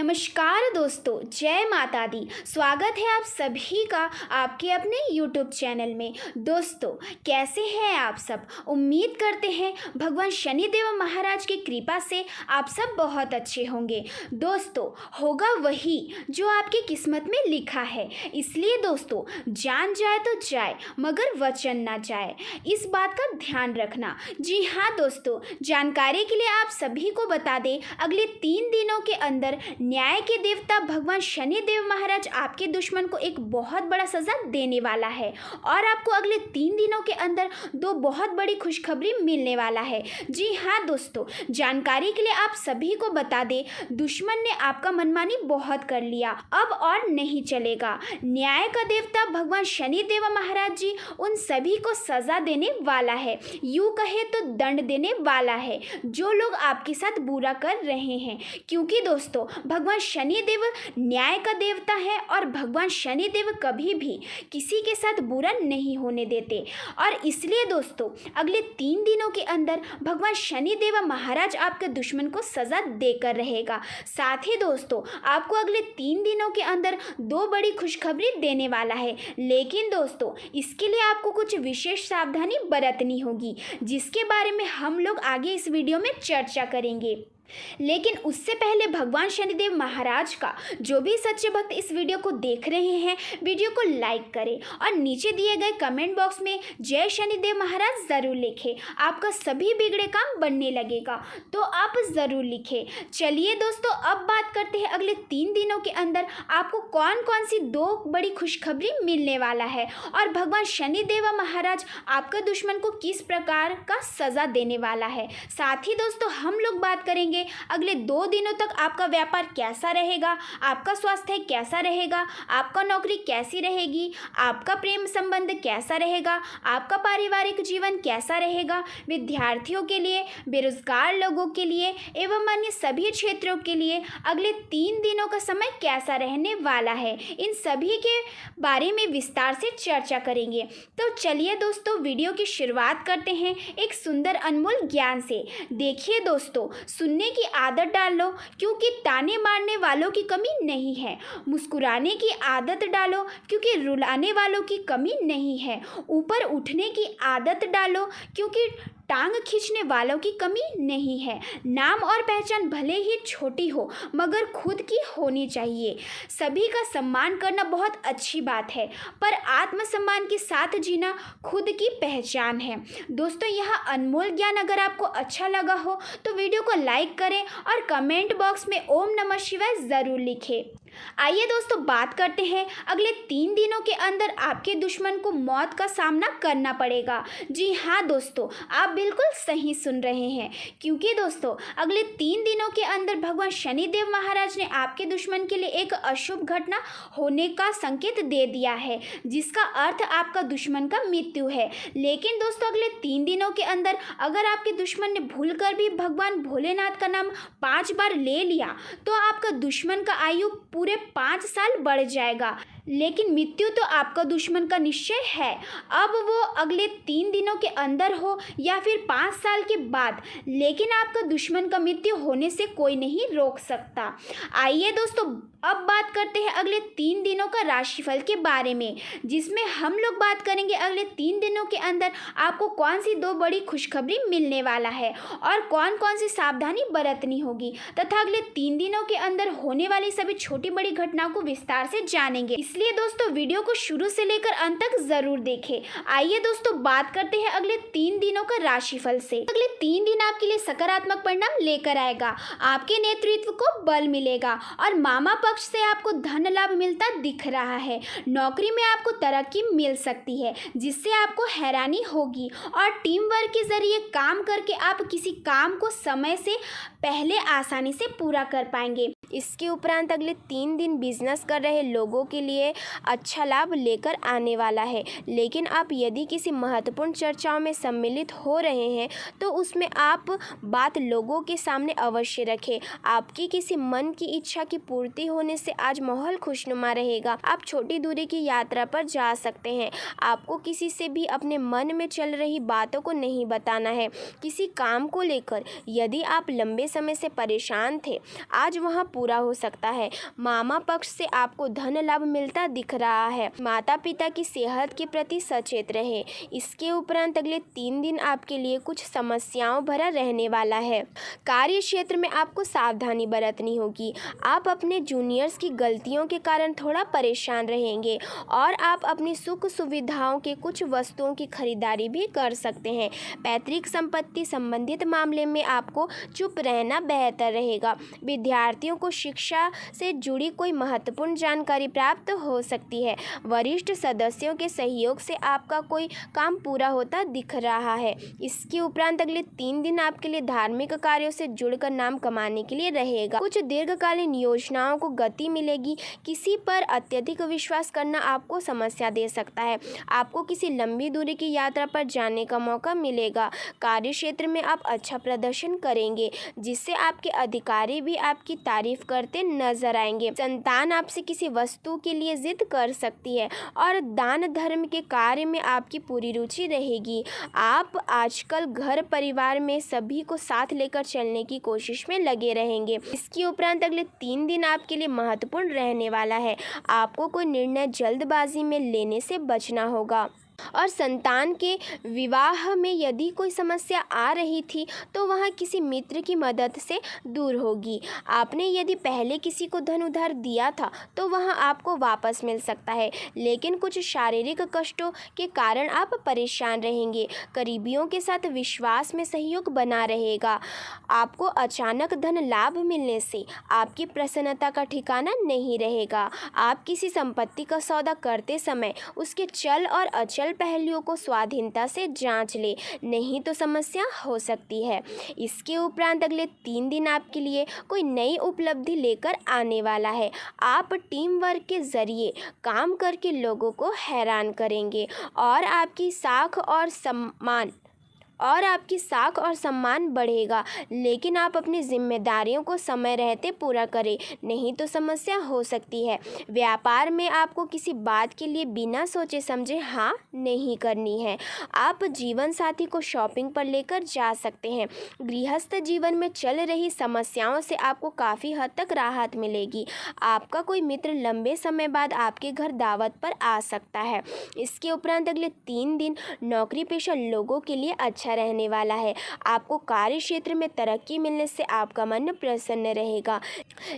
नमस्कार दोस्तों, जय माता दी। स्वागत है आप सभी का आपके अपने YouTube चैनल में। दोस्तों, कैसे हैं आप सब? उम्मीद करते हैं भगवान शनिदेव महाराज की कृपा से आप सब बहुत अच्छे होंगे। दोस्तों, होगा वही जो आपकी किस्मत में लिखा है। इसलिए दोस्तों, जान जाए तो जाए मगर वचन ना जाए, इस बात का ध्यान रखना। जी हाँ दोस्तों, जानकारी के लिए आप सभी को बता दें, अगले 3 दिनों के अंदर न्याय के देवता भगवान शनिदेव महाराज आपके दुश्मन को एक बहुत बड़ा सजा देने वाला है और आपको अगले 3 दिनों के अंदर 2 बहुत बड़ी खुशखबरी मिलने वाला है। जी हाँ दोस्तों, जानकारी के लिए आप सभी को बता दें, दुश्मन ने आपका मनमानी बहुत कर लिया, अब और नहीं चलेगा। न्याय का देवता भगवान शनिदेव महाराज जी उन सभी को सजा देने वाला है, यूँ कहे तो दंड देने वाला है जो लोग आपके साथ बुरा कर रहे हैं। क्योंकि दोस्तों, भगवान शनिदेव न्याय का देवता है और भगवान शनिदेव कभी भी किसी के साथ बुरा नहीं होने देते। और इसलिए दोस्तों, अगले 3 दिनों के अंदर भगवान शनिदेव महाराज आपके दुश्मन को सजा देकर रहेगा। साथ ही दोस्तों, आपको अगले 3 दिनों के अंदर 2 बड़ी खुशखबरी देने वाला है। लेकिन दोस्तों, इसके लिए आपको कुछ विशेष सावधानी बरतनी होगी, जिसके बारे में हम लोग आगे इस वीडियो में चर्चा करेंगे। लेकिन उससे पहले भगवान शनिदेव महाराज का जो भी सच्चे भक्त इस वीडियो को देख रहे हैं, वीडियो को लाइक करें और नीचे दिए गए कमेंट बॉक्स में जय शनिदेव महाराज ज़रूर लिखें। आपका सभी बिगड़े काम बनने लगेगा, तो आप ज़रूर लिखें। चलिए दोस्तों, अब बात करते हैं अगले 3 दिनों के अंदर आपको कौन कौन सी 2 बड़ी खुशखबरी मिलने वाला है और भगवान शनिदेव महाराज आपका दुश्मन को किस प्रकार का सज़ा देने वाला है। साथ ही दोस्तों, हम लोग बात करेंगे अगले 2 दिनों तक आपका व्यापार कैसा रहेगा, आपका स्वास्थ्य कैसा रहेगा, आपका नौकरी कैसी रहेगी, आपका प्रेम संबंध कैसा रहेगा, आपका पारिवारिक जीवन कैसा रहेगा, विद्यार्थियों के लिए, बेरोजगार लोगों के लिए एवं अन्य सभी क्षेत्रों के लिए अगले 3 दिनों का समय कैसा रहने वाला है। इन सभी के बारे में विस्तार से चर्चा करेंगे। तो चलिए दोस्तों, वीडियो की शुरुआत करते हैं एक सुंदर अनमोल ज्ञान से। देखिए दोस्तों, सुनने की आदत डाल लो, क्योंकि ताने मारने वालों की कमी नहीं है। मुस्कुराने की आदत डालो, क्योंकि रुलाने वालों की कमी नहीं है। ऊपर उठने की आदत डालो, क्योंकि टांग खींचने वालों की कमी नहीं है। नाम और पहचान भले ही छोटी हो मगर खुद की होनी चाहिए। सभी का सम्मान करना बहुत अच्छी बात है, पर आत्मसम्मान के साथ जीना खुद की पहचान है। दोस्तों, यह अनमोल ज्ञान अगर आपको अच्छा लगा हो तो वीडियो को लाइक करें और कमेंट बॉक्स में ओम नमः शिवाय ज़रूर लिखें। आइए दोस्तों, बात करते हैं अगले 3 दिनों के अंदर आपके दुश्मन को मौत का सामना करना पड़ेगा। जी हाँ दोस्तों, आप बिल्कुल सही सुन रहे हैं, क्योंकि दोस्तों, अगले 3 दिनों के अंदर भगवान शनिदेव महाराज ने आपके दुश्मन के लिए एक अशुभ घटना होने का संकेत दे दिया है, जिसका अर्थ आपका दुश्मन का मृत्यु है। लेकिन दोस्तों, अगले 3 दिनों के अंदर अगर आपके दुश्मन ने भूलकर भी भगवान भोलेनाथ का नाम 5 बार ले लिया तो आपका दुश्मन का आयु पूरे 5 साल बढ़ जाएगा। लेकिन मृत्यु तो आपका दुश्मन का निश्चय है, अब वो अगले 3 दिनों के अंदर हो या फिर 5 साल के बाद, लेकिन आपका दुश्मन का मृत्यु होने से कोई नहीं रोक सकता। आइए दोस्तों, अब बात करते हैं अगले 3 दिनों का राशिफल के बारे में, जिसमें हम लोग बात करेंगे अगले 3 दिनों के अंदर आपको कौन सी 2 बड़ी खुशखबरी मिलने वाला है और कौन कौन सी सावधानी बरतनी होगी, तथा अगले 3 दिनों के अंदर होने वाली सभी छोटी बड़ी घटनाओं को विस्तार से जानेंगे। इसलिए दोस्तों, वीडियो को शुरू से लेकर अंत तक जरूर देखें। आइए दोस्तों, बात करते हैं अगले 3 दिनों का राशिफल से। अगले 3 दिन आपके लिए सकारात्मक परिणाम लेकर आएगा। आपके नेतृत्व को बल मिलेगा और मामा पक्ष से आपको धन लाभ मिलता दिख रहा है। नौकरी में आपको तरक्की मिल सकती है, जिससे आपको हैरानी होगी और टीम वर्क के जरिए काम करके आप किसी काम को समय से पहले आसानी से पूरा कर पाएंगे। इसके उपरांत अगले 3 दिन बिजनेस कर रहे लोगों के लिए अच्छा लाभ लेकर आने वाला है। लेकिन आप यदि किसी महत्वपूर्ण चर्चाओं में सम्मिलित हो रहे हैं तो उसमें आप बात लोगों के सामने अवश्य रखें। आपकी किसी मन की इच्छा की पूर्ति होने से आज माहौल खुशनुमा रहेगा। आप छोटी दूरी की यात्रा पर जा सकते हैं। आपको किसी से भी अपने मन में चल रही बातों को नहीं बताना है। किसी काम को लेकर यदि आप लंबे समय से परेशान थे, आज वहाँ पूरा हो सकता है। मामा पक्ष से आपको धन लाभ मिलता दिख रहा है। माता पिता की सेहत के प्रति सचेत रहे। इसके उपरांत अगले 3 दिन आपके लिए कुछ समस्याओं भरा रहने वाला है। कार्य क्षेत्र में आपको सावधानी बरतनी होगी। आप अपने जूनियर्स की गलतियों के कारण थोड़ा परेशान रहेंगे और आप अपनी सुख सुविधाओं के कुछ वस्तुओं की खरीदारी भी कर सकते हैं। पैतृक संपत्ति संबंधित मामले में आपको चुप रहना बेहतर रहेगा। विद्यार्थियों को शिक्षा से जुड़ी कोई महत्वपूर्ण जानकारी प्राप्त हो सकती है। वरिष्ठ सदस्यों के सहयोग से आपका कोई काम पूरा होता दिख रहा है। इसके उपरांत अगले 3 दिन आपके लिए धार्मिक कार्यों से जुड़कर नाम कमाने के लिए रहेगा। कुछ दीर्घकालीन योजनाओं को गति मिलेगी। किसी पर अत्यधिक विश्वास करना आपको समस्या दे सकता है। आपको किसी लंबी दूरी की यात्रा पर जाने का मौका मिलेगा। कार्य क्षेत्र में आप अच्छा प्रदर्शन करेंगे, जिससे आपके अधिकारी भी आपकी तारीफ करते नजर आएंगे। संतान आपसे किसी वस्तु के लिए जिद कर सकती है और दान धर्म के कार्य में आपकी पूरी रुचि रहेगी। आप आजकल घर परिवार में सभी को साथ लेकर चलने की कोशिश में लगे रहेंगे। इसके उपरांत अगले 3 दिन आपके लिए महत्वपूर्ण रहने वाला है। आपको कोई निर्णय जल्दबाजी में लेने से बचना होगा और संतान के विवाह में यदि कोई समस्या आ रही थी तो वह किसी मित्र की मदद से दूर होगी। आपने यदि पहले किसी को धन उधार दिया था तो वह आपको वापस मिल सकता है, लेकिन कुछ शारीरिक कष्टों के कारण आप परेशान रहेंगे। करीबियों के साथ विश्वास में सहयोग बना रहेगा। आपको अचानक धन लाभ मिलने से आपकी प्रसन्नता का ठिकाना नहीं रहेगा। आप किसी संपत्ति का सौदा करते समय उसके चल और अचल पहलुओं को स्वाधीनता से जांच ले, नहीं तो समस्या हो सकती है। इसके उपरांत अगले 3 दिन आपके लिए कोई नई उपलब्धि लेकर आने वाला है। आप टीम वर्क के जरिए काम करके लोगों को हैरान करेंगे और आपकी साख और सम्मान बढ़ेगा, लेकिन आप अपनी जिम्मेदारियों को समय रहते पूरा करें, नहीं तो समस्या हो सकती है। व्यापार में आपको किसी बात के लिए बिना सोचे समझे हाँ नहीं करनी है। आप जीवन साथी को शॉपिंग पर लेकर जा सकते हैं। गृहस्थ जीवन में चल रही समस्याओं से आपको काफ़ी हद तक राहत मिलेगी। आपका कोई मित्र लंबे समय बाद आपके घर दावत पर आ सकता है। इसके उपरांत अगले 3 दिन नौकरी पेशा लोगों के लिए अच्छा रहने वाला है। आपको कार्य क्षेत्र में तरक्की मिलने से आपका मन प्रसन्न रहेगा,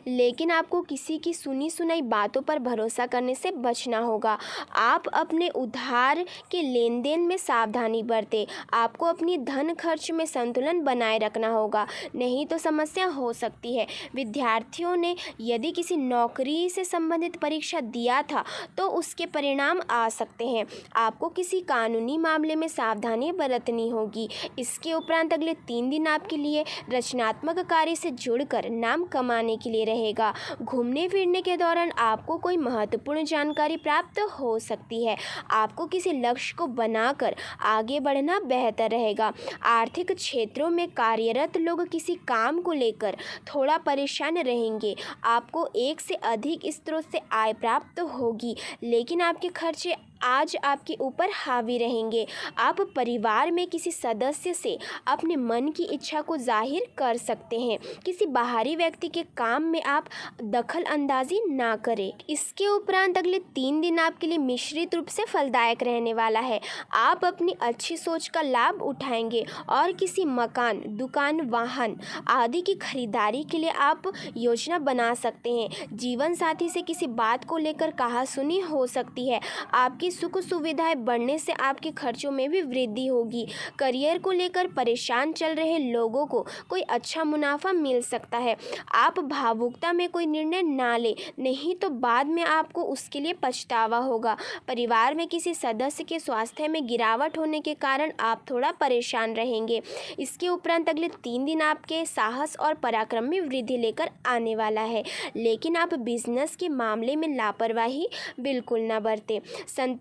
लेकिन आपको किसी की सुनी सुनाई बातों पर भरोसा करने से बचना होगा। आप अपने उधार के लेन देन में सावधानी बरतें। आपको अपनी धन खर्च में संतुलन बनाए रखना होगा, नहीं तो समस्या हो सकती है। विद्यार्थियों ने यदि किसी नौकरी से संबंधित परीक्षा दिया था तो उसके परिणाम आ सकते हैं। आपको किसी कानूनी मामले में सावधानी बरतनी होगी। इसके उपरांत अगले 3 दिन आपके लिए रचनात्मक कार्य से जुड़कर नाम कमाने के लिए रहेगा। घूमने फिरने के दौरान आपको कोई महत्वपूर्ण जानकारी प्राप्त हो सकती है। आपको किसी लक्ष्य को बनाकर आगे बढ़ना बेहतर रहेगा। आर्थिक क्षेत्रों में कार्यरत लोग किसी काम को लेकर थोड़ा परेशान रहेंगे। आपको एक से अधिक स्रोत से आय प्राप्त होगी, लेकिन आपके खर्चे आज आपके ऊपर हावी रहेंगे। आप परिवार में किसी सदस्य से अपने मन की इच्छा को जाहिर कर सकते हैं। किसी बाहरी व्यक्ति के काम में आप दखल अंदाजी ना करें। इसके उपरांत अगले 3 दिन आपके लिए मिश्रित रूप से फलदायक रहने वाला है। आप अपनी अच्छी सोच का लाभ उठाएंगे और किसी मकान, दुकान, वाहन आदि की खरीदारी के लिए आप योजना बना सकते हैं। जीवन साथी से किसी बात को लेकर कहासुनी हो सकती है। आपकी सुख सुविधाएं बढ़ने से आपके खर्चों में भी वृद्धि होगी। करियर को लेकर परेशान चल रहे लोगों को कोई अच्छा मुनाफा मिल सकता है। आप भावुकता में कोई निर्णय ना लें, नहीं तो बाद में आपको उसके लिए पछतावा होगा। परिवार में किसी सदस्य के स्वास्थ्य में गिरावट होने के कारण आप थोड़ा परेशान रहेंगे। इसके उपरांत अगले 3 दिन आपके साहस और पराक्रम में वृद्धि लेकर आने वाला है, लेकिन आप बिजनेस के मामले में लापरवाही बिल्कुल ना बरतें।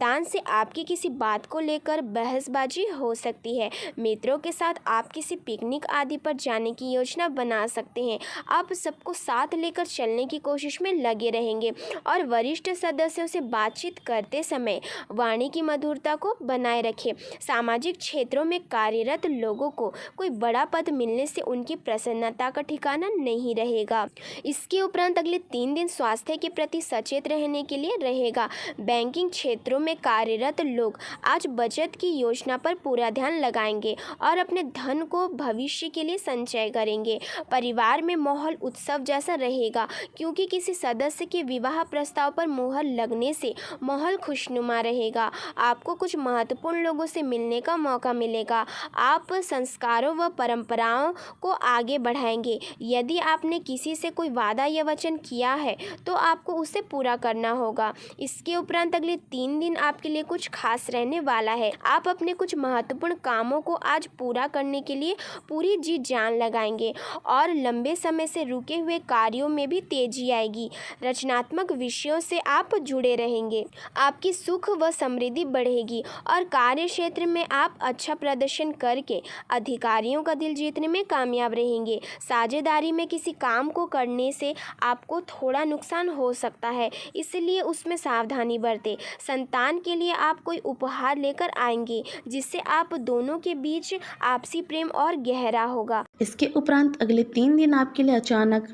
संतान से आपकी किसी बात को लेकर बहसबाजी हो सकती है। मित्रों के साथ आप किसी पिकनिक आदि पर जाने की योजना बना सकते हैं। आप सबको साथ लेकर चलने की कोशिश में लगे रहेंगे और वरिष्ठ सदस्यों से बातचीत करते समय वाणी की मधुरता को बनाए रखें। सामाजिक क्षेत्रों में कार्यरत लोगों को कोई बड़ा पद मिलने से उनकी प्रसन्नता का ठिकाना नहीं रहेगा। इसके उपरांत अगले 3 दिन स्वास्थ्य के प्रति सचेत रहने के लिए रहेगा। बैंकिंग क्षेत्रों में कार्यरत लोग आज बचत की योजना पर पूरा ध्यान लगाएंगे और अपने धन को भविष्य के लिए संचय करेंगे। परिवार में माहौल उत्सव जैसा रहेगा, क्योंकि किसी सदस्य के विवाह प्रस्ताव पर मुहर लगने से माहौल खुशनुमा रहेगा। आपको कुछ महत्वपूर्ण लोगों से मिलने का मौका मिलेगा। आप संस्कारों व परंपराओं को आगे बढ़ाएंगे। यदि आपने किसी से कोई वादा या वचन किया है तो आपको उसे पूरा करना होगा। इसके उपरांत अगले 3 दिन आपके लिए कुछ खास रहने वाला है। आप अपने कुछ महत्वपूर्ण कामों को आज पूरा करने के लिए पूरी जी जान लगाएंगे और लंबे समय से रुके हुए कार्यों में भी तेजी आएगी। रचनात्मक विषयों से आप जुड़े रहेंगे। आपकी सुख व समृद्धि बढ़ेगी और कार्य क्षेत्र में आप अच्छा प्रदर्शन करके अधिकारियों का दिल जीतने में कामयाब रहेंगे। साझेदारी में किसी काम को करने से आपको थोड़ा नुकसान हो सकता है, इसलिए उसमें सावधानी बरतें। संतान के लिए आप कोई उपहार लेकर आएंगे, जिससे आप दोनों के बीच आपसी प्रेम और गहरा होगा। इसके उपरांत अगले 3 दिन आपके लिए अचानक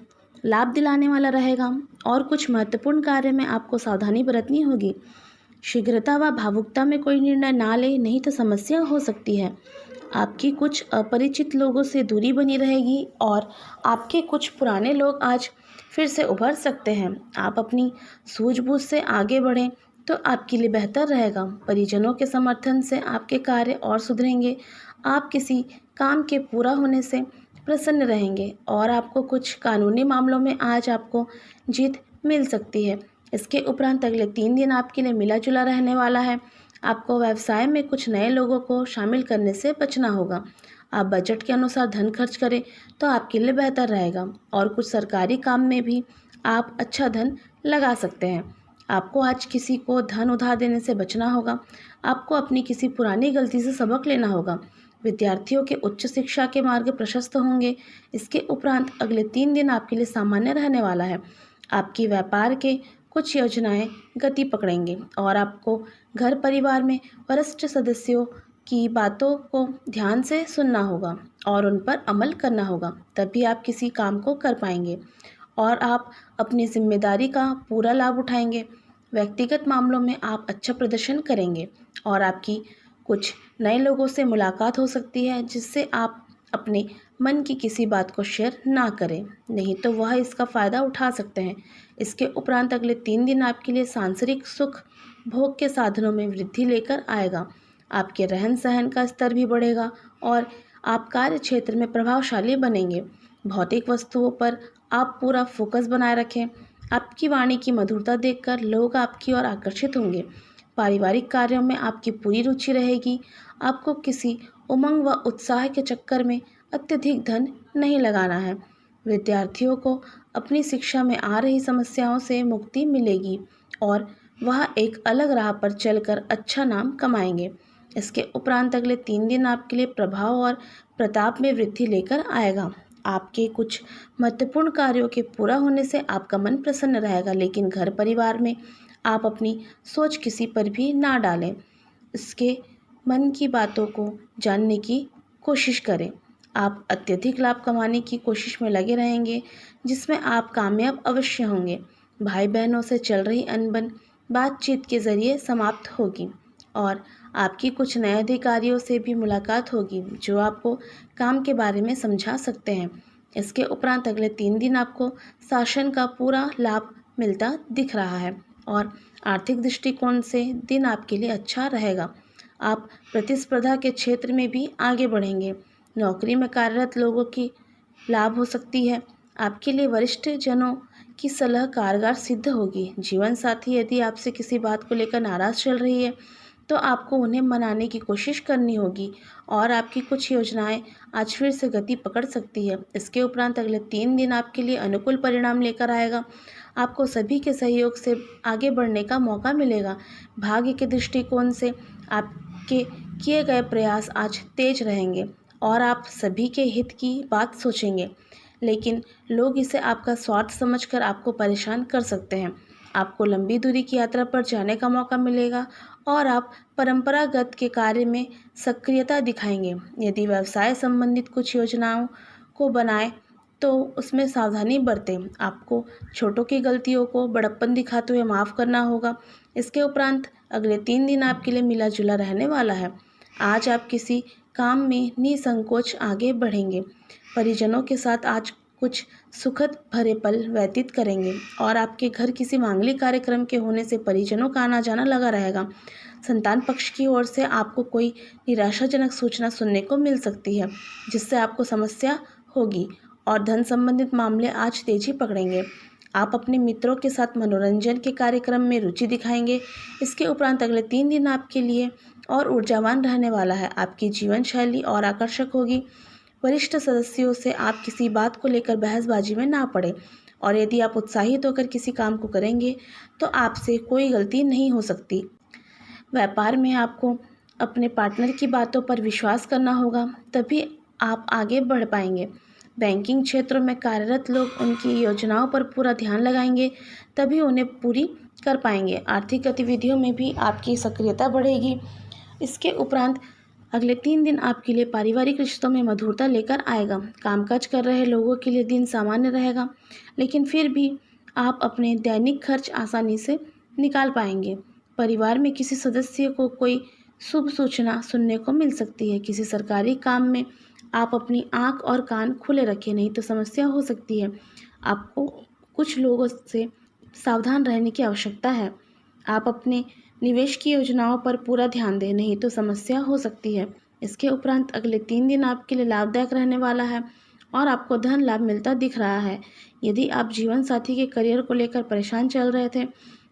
लाभ दिलाने वाला रहेगा और कुछ महत्वपूर्ण कार्य में आपको सावधानी बरतनी होगी। शीघ्रता व भावुकता में कोई निर्णय ना ले, नहीं तो समस्या हो सकती है। आपकी कुछ अपरिचित लोगों से दूरी बनी रहेगी और आपके कुछ पुराने लोग आज फिर से उभर सकते हैं। आप अपनी सूझबूझ से आगे बढ़ें तो आपके लिए बेहतर रहेगा। परिजनों के समर्थन से आपके कार्य और सुधरेंगे। आप किसी काम के पूरा होने से प्रसन्न रहेंगे और आपको कुछ कानूनी मामलों में आज आपको जीत मिल सकती है। इसके उपरांत अगले 3 दिन आपके लिए मिला जुला रहने वाला है। आपको व्यवसाय में कुछ नए लोगों को शामिल करने से बचना होगा। आप बजट के अनुसार धन खर्च करें तो आपके लिए बेहतर रहेगा और कुछ सरकारी काम में भी आप अच्छा धन लगा सकते हैं। आपको आज किसी को धन उधार देने से बचना होगा। आपको अपनी किसी पुरानी गलती से सबक लेना होगा। विद्यार्थियों के उच्च शिक्षा के मार्ग प्रशस्त होंगे। इसके उपरांत अगले 3 दिन आपके लिए सामान्य रहने वाला है। आपकी व्यापार के कुछ योजनाएं गति पकड़ेंगे और आपको घर परिवार में वरिष्ठ सदस्यों की बातों को ध्यान से सुनना होगा और उन पर अमल करना होगा, तभी आप किसी काम को कर पाएंगे और आप अपनी जिम्मेदारी का पूरा लाभ उठाएंगे। व्यक्तिगत मामलों में आप अच्छा प्रदर्शन करेंगे और आपकी कुछ नए लोगों से मुलाकात हो सकती है, जिससे आप अपने मन की किसी बात को शेयर ना करें, नहीं तो वह इसका फ़ायदा उठा सकते हैं। इसके उपरांत अगले 3 दिन आपके लिए सांसारिक सुख भोग के साधनों में वृद्धि लेकर आएगा। आपके रहन सहन का स्तर भी बढ़ेगा और आप कार्य क्षेत्र में प्रभावशाली बनेंगे। भौतिक वस्तुओं पर आप पूरा फोकस बनाए रखें। आपकी वाणी की मधुरता देखकर लोग आपकी ओर आकर्षित होंगे। पारिवारिक कार्यों में आपकी पूरी रुचि रहेगी। आपको किसी उमंग व उत्साह के चक्कर में अत्यधिक धन नहीं लगाना है। विद्यार्थियों को अपनी शिक्षा में आ रही समस्याओं से मुक्ति मिलेगी और वह एक अलग राह पर चलकर अच्छा नाम कमाएंगे। इसके उपरांत अगले 3 दिन आपके लिए प्रभाव और प्रताप में वृद्धि लेकर आएगा। आपके कुछ महत्वपूर्ण कार्यों के पूरा होने से आपका मन प्रसन्न रहेगा, लेकिन घर परिवार में आप अपनी सोच किसी पर भी ना डालें। इसके मन की बातों को जानने की कोशिश करें। आप अत्यधिक लाभ कमाने की कोशिश में लगे रहेंगे, जिसमें आप कामयाब अवश्य होंगे। भाई बहनों से चल रही अनबन बातचीत के ज़रिए समाप्त होगी और आपकी कुछ नए अधिकारियों से भी मुलाकात होगी, जो आपको काम के बारे में समझा सकते हैं। इसके उपरांत अगले 3 दिन आपको शासन का पूरा लाभ मिलता दिख रहा है और आर्थिक दृष्टिकोण से दिन आपके लिए अच्छा रहेगा। आप प्रतिस्पर्धा के क्षेत्र में भी आगे बढ़ेंगे। नौकरी में कार्यरत लोगों की लाभ हो सकती है। आपके लिए वरिष्ठ जनों की सलाह कारगर सिद्ध होगी। जीवन साथी यदि आपसे किसी बात को लेकर नाराज़ चल रही है तो आपको उन्हें मनाने की कोशिश करनी होगी और आपकी कुछ योजनाएं आज फिर से गति पकड़ सकती है। इसके उपरांत अगले 3 दिन आपके लिए अनुकूल परिणाम लेकर आएगा। आपको सभी के सहयोग से आगे बढ़ने का मौका मिलेगा। भाग्य के दृष्टिकोण से आपके किए गए प्रयास आज तेज रहेंगे और आप सभी के हित की बात सोचेंगे, लेकिन लोग इसे आपका स्वार्थ समझकर आपको परेशान कर सकते हैं। आपको लंबी दूरी की यात्रा पर जाने का मौका मिलेगा और आप परंपरागत के कार्य में सक्रियता दिखाएंगे। यदि व्यवसाय संबंधित कुछ योजनाओं को बनाए तो उसमें सावधानी बरतें। आपको छोटों की गलतियों को बड़प्पन दिखाते हुए माफ़ करना होगा। इसके उपरांत अगले 3 दिन आपके लिए मिला जुला रहने वाला है। आज आप किसी काम में निसंकोच आगे बढ़ेंगे। परिजनों के साथ आज कुछ सुखद भरे पल व्यतीत करेंगे और आपके घर किसी मांगलिक कार्यक्रम के होने से परिजनों का आना जाना लगा रहेगा। संतान पक्ष की ओर से आपको कोई निराशाजनक सूचना सुनने को मिल सकती है, जिससे आपको समस्या होगी और धन संबंधित मामले आज तेजी पकड़ेंगे। आप अपने मित्रों के साथ मनोरंजन के कार्यक्रम में रुचि दिखाएंगे। इसके उपरांत अगले 3 दिन आपके लिए और ऊर्जावान रहने वाला है। आपकी जीवन शैली और आकर्षक होगी। वरिष्ठ सदस्यों से आप किसी बात को लेकर बहसबाजी में ना पड़े और यदि आप उत्साहित होकर किसी काम को करेंगे तो आपसे कोई गलती नहीं हो सकती। व्यापार में आपको अपने पार्टनर की बातों पर विश्वास करना होगा, तभी आप आगे बढ़ पाएंगे। बैंकिंग क्षेत्रों में कार्यरत लोग उनकी योजनाओं पर पूरा ध्यान लगाएंगे, तभी उन्हें पूरी कर पाएंगे। आर्थिक गतिविधियों में भी आपकी सक्रियता बढ़ेगी। इसके उपरांत अगले 3 दिन आपके लिए पारिवारिक रिश्तों में मधुरता लेकर आएगा। कामकाज कर रहे लोगों के लिए दिन सामान्य रहेगा, लेकिन फिर भी आप अपने दैनिक खर्च आसानी से निकाल पाएंगे। परिवार में किसी सदस्य को कोई शुभ सूचना सुनने को मिल सकती है। किसी सरकारी काम में आप अपनी आँख और कान खुले रखें, नहीं तो समस्या हो सकती है। आपको कुछ लोगों से सावधान रहने की आवश्यकता है। आप अपने निवेश की योजनाओं पर पूरा ध्यान दें, नहीं तो समस्या हो सकती है। इसके उपरांत अगले 3 दिन आपके लिए लाभदायक रहने वाला है और आपको धन लाभ मिलता दिख रहा है। यदि आप जीवन साथी के करियर को लेकर परेशान चल रहे थे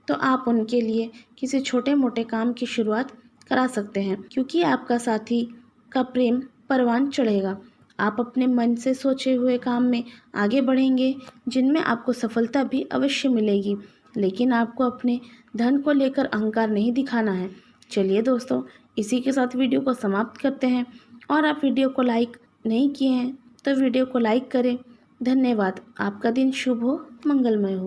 तो आप उनके लिए किसी छोटे मोटे काम की शुरुआत करा सकते हैं, क्योंकि आपका साथी का प्रेम परवान चढ़ेगा। आप अपने मन से सोचे हुए काम में आगे बढ़ेंगे, जिनमें आपको सफलता भी अवश्य मिलेगी, लेकिन आपको अपने धन को लेकर अहंकार नहीं दिखाना है। चलिए दोस्तों, इसी के साथ वीडियो को समाप्त करते हैं और आप वीडियो को लाइक नहीं किए हैं तो वीडियो को लाइक करें। धन्यवाद। आपका दिन शुभ हो, मंगलमय हो।